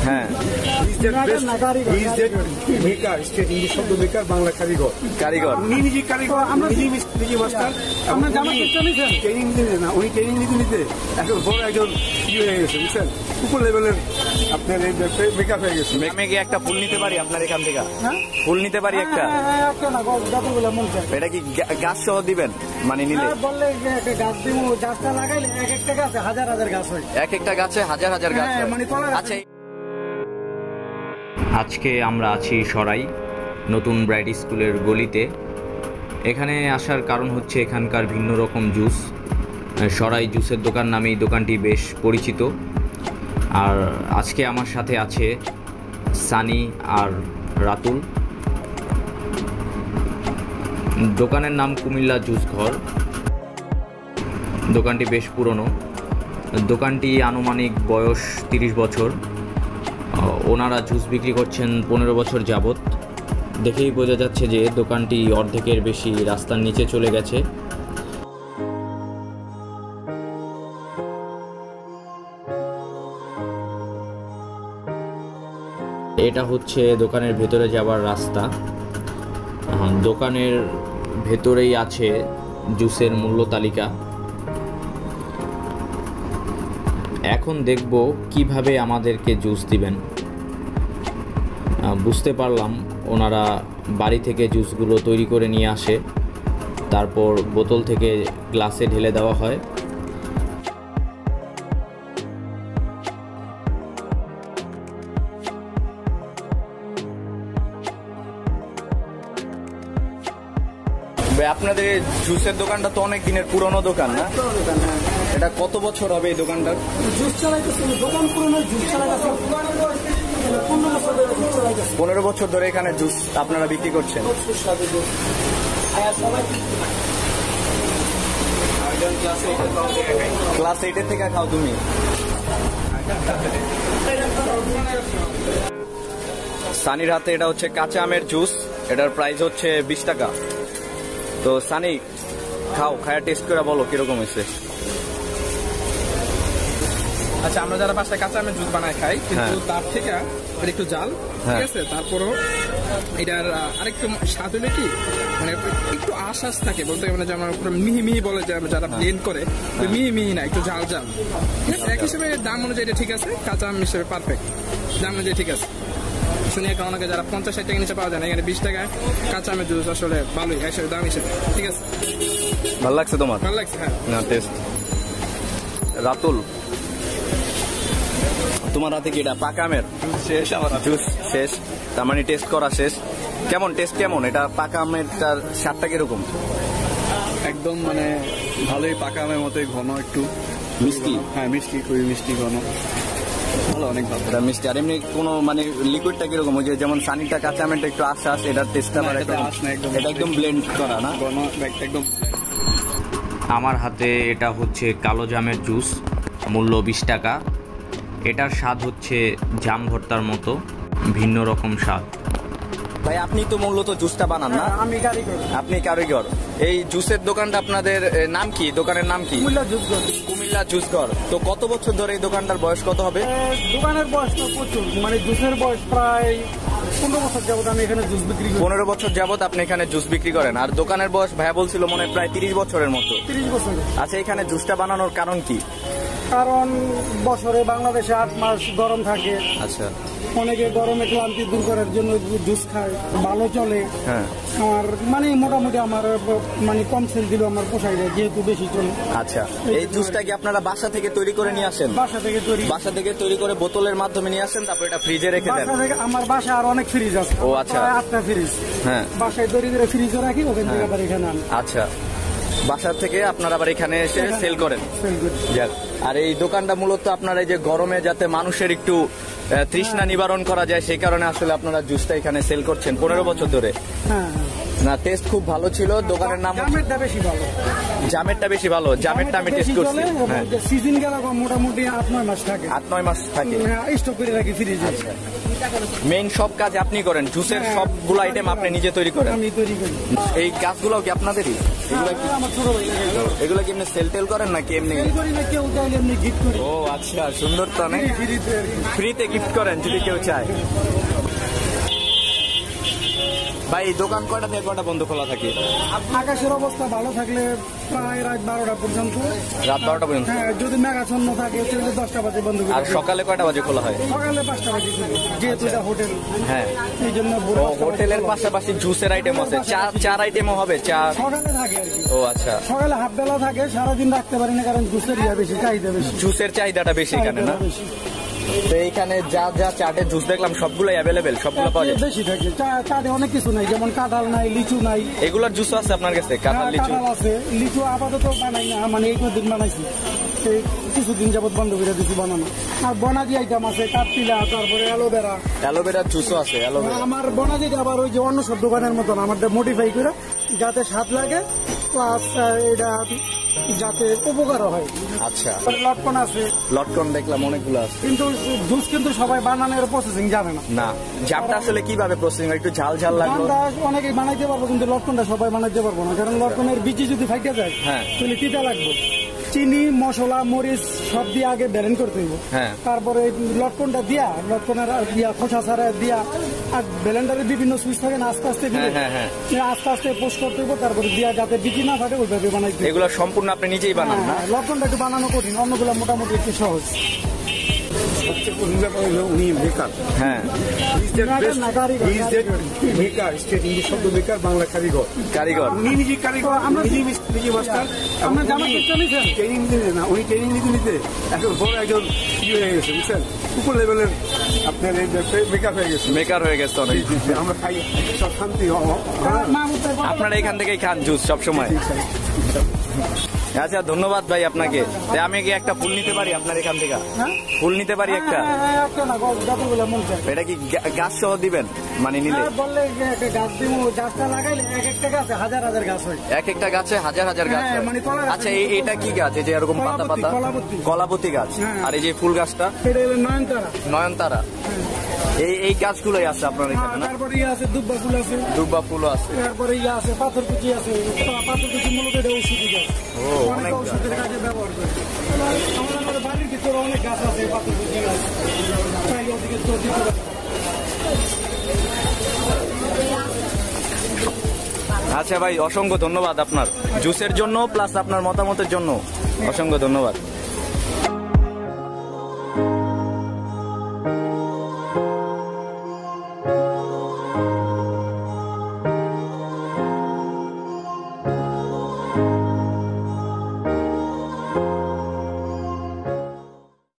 হ্যাঁ, শব্দ মেকার, বাংলা কারিগর। কারিগর নিজে কারিগর, নিজে মাস্টার। ট্রেনিং নিতে না, উনি ট্রেনিং নিতে নিতে এখন বড় একজন হয়ে গেছে, বুঝছেন, উপর লেভেলের আপনার মেকআপ হয়ে গেছে। আমি কি একটা ফুল নিতে পারি আপনার এখান থেকে? ফুল নিতে পারি একটা? এটা কি গাছ সহ দিবেন? মানে নিলে বললে গাছ দিব, গাছটা লাগাইলে এক একটা গাছে হাজার হাজার গাছ হয়, এক একটা গাছে হাজার হাজার গাছ হয়। আচ্ছা, আজকে আমরা আছি সরাই নতুন ব্রাইট স্কুলের গলিতে। এখানে আসার কারণ হচ্ছে এখানকার ভিন্ন রকম জুস। সরাই জুসের দোকান নামে এই দোকানটি বেশ পরিচিত। আর আজকে আমার সাথে আছে সানি আর রাতুল। দোকানের নাম কুমিল্লা জুস ঘর। দোকানটি বেশ পুরনো। দোকানটি আনুমানিক বয়স 30 বছর। ওনারা জুস বিক্রি করছেন 15 বছর যাবত। দেখেই বোঝা যাচ্ছে যে দোকানটি অর্ধেকের বেশি রাস্তার নিচে চলে গেছে। এটা হচ্ছে দোকানের ভেতরে যাওয়ার রাস্তা। দোকানের ভেতরেই আছে জুসের মূল্য তালিকা। এখন দেখব কিভাবে আমাদেরকে জুস দিবেন। বুঝতে পারলাম ওনারা বাড়ি থেকে জুসগুলো তৈরি করে নিয়ে আসে, তারপর বোতল থেকে গ্লাসে ঢেলে দেওয়া হয়। আপনাদের জুসের দোকানটা তো অনেক দিনের পুরনো দোকান না? এটা কত বছর হবে এই দোকানটার? জুস চালাইতেছে দোকান পুরনো, জুস চালাইতেছে 15 বছর ধরে এখানে জুস আপনারা বিক্রি করছেন। ক্লাস 8 থেকে খাও তুমি? সানির হাতে এটা হচ্ছে কাঁচা আমের জুস। এটার প্রাইস হচ্ছে 20 টাকা। তো সানি, খাও, খায়া টেস্ট করে বলো কিরকম হয়েছে। আচ্ছা, আমরা যারা বাসায় কাঁচা আমের জুস বানায় খাই, কিন্তু তার থেকে একটু জাল, ঠিক আছে, তারপরও এটার আরেকটু স্বাদ হলে কি মানে একটু আশ্বাস থাকে, বলতে মানে যেমন মিহি মিহি বলে যারা ব্লেন্ড করে, মিহি মিহি না, একটু জাল জাল, ঠিক আছে। এক হিসেবে দাম অনুযায়ী এটা ঠিক আছে, কাঁচা আম হিসেবে পারফেক্ট, দাম অনুযায়ী ঠিক আছে। শুনি এখন অনেকে যারা 50-60 টাকা নিচে পাওয়া যায় না, এখানে 20 টাকায় কাঁচা আমের জুস আসলে ভালোই হিসেবে, দাম হিসেবে ঠিক আছে। ভালো লাগছে তোমার? ভালো লাগছে, হ্যাঁ। না, টেস্ট। রাতুল, তোমার হাতে কি এটা পাকা আমের শেষ? আমার জুস শেষ, তার মানে টেস্ট করা শেষ। কেমন টেস্ট, কেমন এটা পাকা আমের স্বাদটা কিরকম? একদম মানে ভালোই, পাকা আমের মতোই, ঘন, একটু মিষ্টি। হ্যাঁ, মিষ্টি, খুবই মিষ্টি, ঘন, ভালো, অনেক ভালো। এটা মিষ্টি। আর এমনি কোনো মানে লিকুইডটা কিরকম? ওই যে যেমন সানিটা কাঁচা আমেরটা একটু আশ্বাস, এটার টেস্টটা এটা একদম ব্লেন্ড করা না, ঘন একদম। আমার হাতে এটা হচ্ছে কালো জামের জুস, মূল্য 20 টাকা। এটার স্বাদ হচ্ছে জাম ভর্তার মতো, ভিন্ন রকম স্বাদ। ভাই, আপনি তো মূলত জুসটা বানান না? আমি কারিগর। আপনি কারিগর। এই জুসের দোকানটা আপনাদের নাম কি? দোকানের নাম কি? কুমিল্লা জুস ঘর। কুমিল্লা জুস ঘর। তো কত বছর ধরে এই দোকানটার বয়স কত হবে? দোকানের বয়স তো প্রচুর, মানে জুসের বয়স প্রায় 15 বছর যাবত আমি এখানে জুস বিক্রি করি। 15 বছর যাবত আপনি এখানে জুস বিক্রি করেন। আর দোকানের বয়স ভাইয়া বলছিল মনে হয় প্রায় 30 বছরের মতো। 30 বছর। আচ্ছা, এখানে জুসটা বানানোর কারণ কি? কারণ বছরে বাংলাদেশে 8 মাস গরম থাকে। আচ্ছা, অনেকে গরমে ক্লান্তি দূর করার জন্য জুস খায়, ভালো চলে। হ্যাঁ, আমার মানে মোটামুটি আমার মানে কম সেল দিল, আমার পোষায় যায়, যেহেতু বেশি চলে। আচ্ছা, এই জুসটা কি আপনারা বাসা থেকে তৈরি করে নিয়ে আসেন? বাসা থেকে তৈরি। বাসা থেকে তৈরি করে বোতলের মাধ্যমে নিয়ে আসেন, তারপর এটা ফ্রিজে রেখে দেন? বাসা থেকে, আমার বাসায় আর অনেক ফ্রিজ আছে। ও আচ্ছা, 8টা ফ্রিজ। হ্যাঁ, বাসায় তৈরি করে ফ্রিজে রাখি, ওখান থেকে আবার এখানে আনি। আচ্ছা, বাসা থেকে আপনারা আবার এখানে এসে সেল করেন? যাক। আর এই দোকানটা মূলত আপনারা এই যে গরমে যাতে মানুষের একটু তৃষ্ণা নিবারণ করা যায়, সেই কারণে আসলে আপনারা জুসটা এখানে সেল করছেন 15 বছর ধরে। হ্যাঁ, না, টেস্ট খুব ভালো ছিল। দোকানের নাম দামেরটা বেশি ভালো। জামেরটা বেশি ভালো, জামেরটা আমি টেস্ট করছি। হ্যাঁ, সিজন গেল মোটামুটি 8-9 মাস থাকে। 8-9 মাস থাকে। স্টক করে রাখি ফ্রিজে। মেইন সব কাজ আপনি করেন, জুসের সবগুলো আইটেম আপনি নিজে তৈরি করেন? আমি তৈরি করি। এই গাছগুলো কি আপনাদেরই? আমার ছোট ভাই লাগায়। এগুলো কি এমনি সেল টেল করেন নাকি এমনি? সেল করি না, কেউ চাইলে এমনি গিফট করি। ও আচ্ছা, সুন্দর তো অনেক। ফ্রিতে গিফট করেন যদি কেউ চায়। ভাই এই দোকান কয়টা থেকে কয়টা বন্ধ খোলা থাকে? আকাশের অবস্থা ভালো থাকলে প্রায় রাত 12টা পর্যন্ত। রাত 12টা পর্যন্ত? হ্যাঁ, যদি মেঘাচ্ছন্ন থাকে তাহলে 10টা বাজে বন্ধ করি। আর সকালে কয়টা বাজে খোলা হয়? সকালে 5টা বাজে খুলি, যেহেতু এটা হোটেল। হ্যাঁ, এই জন্য ও হোটেলের পাশাপাশি জুসের আইটেম আছে, চার আইটেমও হবে? চা সকালে থাকে আর কি। ও আচ্ছা, সকালে হাফ বেলা থাকে, সারাদিন রাখতে পারি না কারণ জুসের বেশি চাহিদা বেশি। জুসের চাহিদাটা বেশি এখানে না? বেশি। তো এইখানে যা যা চাটে জুস দেখলাম সবগুলো অ্যাভেলেবেল, সবগুলো পাওয়া যায়? বেশি থাকে, চাটে অনেক কিছু নাই, যেমন কাঁঠাল নাই, লিচু নাই। এগুলার জুসও আছে আপনার কাছে? কাঁঠাল, লিচু? কাঁঠাল আছে, লিচু আপাতত বানাই না, মানে এই কদিন বানাইছি, এই কিছুদিন যাবত বন্ধ করে দিচ্ছি বানানো। আর বনাজি আইটেম আছে, কাঠপিলা, তারপরে অ্যালোভেরা। অ্যালোভেরার জুসও আছে? অ্যালোভেরা আমার বনাজিটা আবার ওই যে অন্য সব দোকানের মতন আমাদের মডিফাই করে যাতে স্বাদ লাগে, প্লাস এটা যাতে উপকারও হয়। আচ্ছা, লটকন আছে, লটকন দেখলাম অনেকগুলো আছে। কিন্তু জুস কিন্তু সবাই বানানোর প্রসেসিং জানে না। না, জামটা আসলে কিভাবে প্রসেসিং? একটু ঝাল ঝাল লাগলো। জামটা অনেকেই বানাইতে পারবো, কিন্তু লটকনটা সবাই বানাইতে পারবো না, কারণ লটকনের বিচি যদি ফাইটে যায় হ্যাঁ, তাহলে তিতা লাগবে। চিনি, মশলা, মরিচ সব দিয়ে আগে ব্যালেন্স করতে হইব। হ্যাঁ, তারপরে লটকনটা দিয়া, লটকনের খোসা ছাড়া দিয়া, আর ব্যালেন্ডারের বিভিন্ন সুইচ থাকে না, আস্তে আস্তে দিয়ে আস্তে আস্তে পোস্ট করতে হইব, তারপরে দিয়া যাতে বিচি না ফাটে ওইভাবে বানাইতে। এগুলো সম্পূর্ণ আপনি নিজেই বানান না? লটকনটা একটু বানানো কঠিন, অন্যগুলো মোটামুটি একটু সহজ। সবচেয়ে কঠিন ব্যাপার হলো উনি মেকার। হ্যাঁ, শব্দ মেকার, বাংলা কারিগর। কারিগর উনি নিজে কারিগর, নিজে মাস্টার। আমরা জামা নিছেন ট্রেনিং দিলে না, উনি ট্রেনিং নিতে নিতে এখন বড় একজন হয়ে গেছে, বুঝছেন, উপর লেভেলের আপনার মেকার হয়ে গেছে। মেকার হয়ে গেছে অনেক। আমরা খাই সব শান্তি। আপনারা এখান থেকেই খান জুস সবসময়? আচ্ছা, ধন্যবাদ ভাই আপনাকে। আমি কি একটা ফুল নিতে পারি আপনার এখান থেকে? ফুল নিতে পারি একটা? এটা কি গাছ সহ দিবেন মানে নিলে? বললে গাছ দিব, গাছটা লাগাইলে এক একটা গাছে হাজার হাজার গাছ হয়। এক একটা গাছে হাজার হাজার গাছ হয়? মানে আচ্ছা, এটা কি গাছ? এই যে এরকম পাতা পাতা? কলাপতি গাছ। আর এই যে ফুল গাছটা? এটা হলো নয়নতারা। নয়নতারা। এই গাছগুলোই আছে আপনার এখানে না? তারপরে আছে দুব্বা ফুল আছে। দুব্বা ফুলও আছে। তারপরে আছে পাথরকুচি আছে। পাথরকুচি মূলত এটা ঔষধি গাছ। অনেক ঔষধের কাজে ব্যবহার করে। আমাদের বাড়ির ভিতরে অনেক গাছ আছে, পাথরকুচি গাছ। চাইলে ওদিকে তো দিতে পারে। আচ্ছা ভাই, অসংখ্য ধন্যবাদ আপনার জুসের জন্য প্লাস আপনার মতামতের জন্য, অসংখ্য ধন্যবাদ।